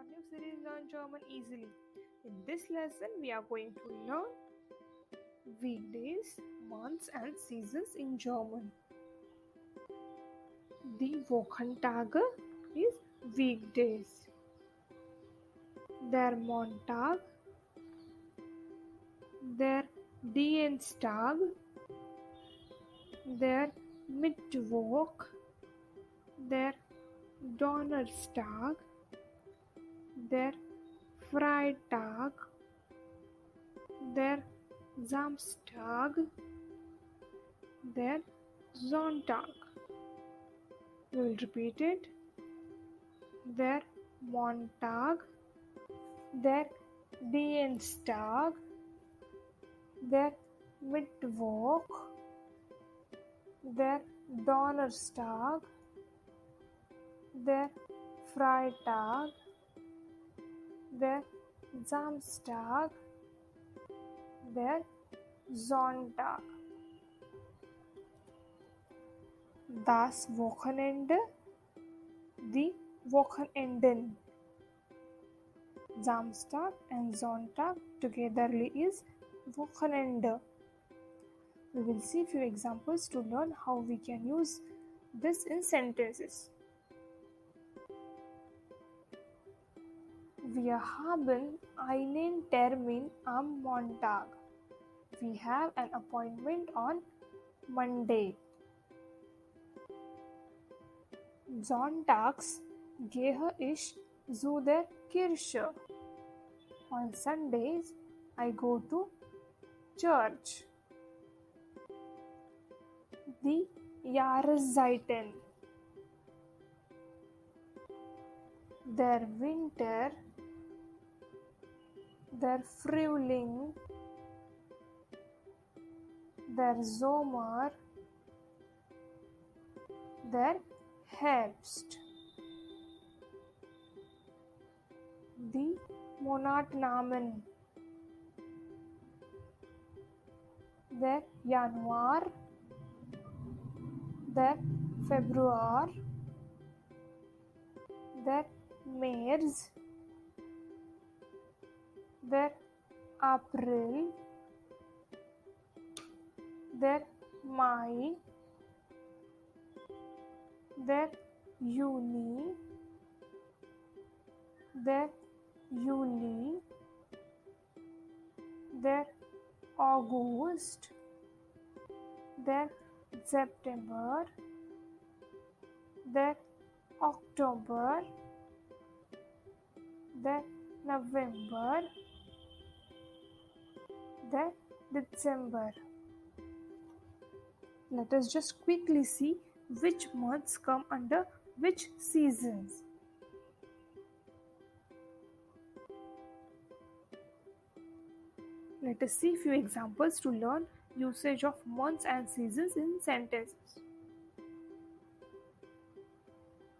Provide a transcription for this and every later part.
new series Learn German Easily. In this lesson, we are going to learn weekdays, months, and seasons in German. Die Wochentage is weekdays. Der Montag, der Dienstag, der Mittwoch, der Donnerstag, der Freitag, der Samstag, der Sonntag. We will repeat it. Der Montag, der Dienstag, der Mittwoch, der Donnerstag, der Freitag, der Samstag, der Sonntag. Das Wochenende, die Wochenenden. Samstag and Sonntag togetherly is Wochenende. We will see few examples to learn how we can use this in sentences. Wir haben einen Termin am Montag. We have an appointment on Monday. Sonntags gehe ich zu der Kirche. On Sundays, I go to church. Die Jahreszeiten. Der Winter, der Frühling, der Sommer, der Herbst. Die Monatnamen. Der Januar, der Februar, der März, der April, der Mai, der Juni, der Juli, der August, der September, der Oktober, der November, der December. Let us just quickly see which months come under which seasons. Let us see few examples to learn usage of months and seasons in sentences.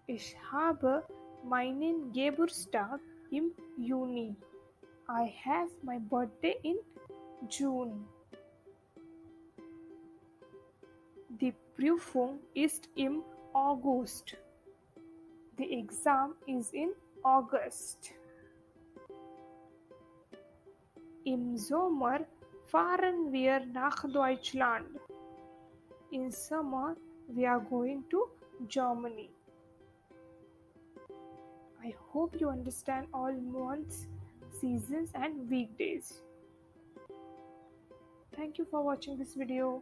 Ich habe meinen Geburtstag im Juni. I have my birthday in June. Die Prüfung ist im August. The exam is in August. Im Sommer fahren wir nach Deutschland. In summer, we are going to Germany. I hope you understand all months, seasons, and weekdays. Thank you for watching this video.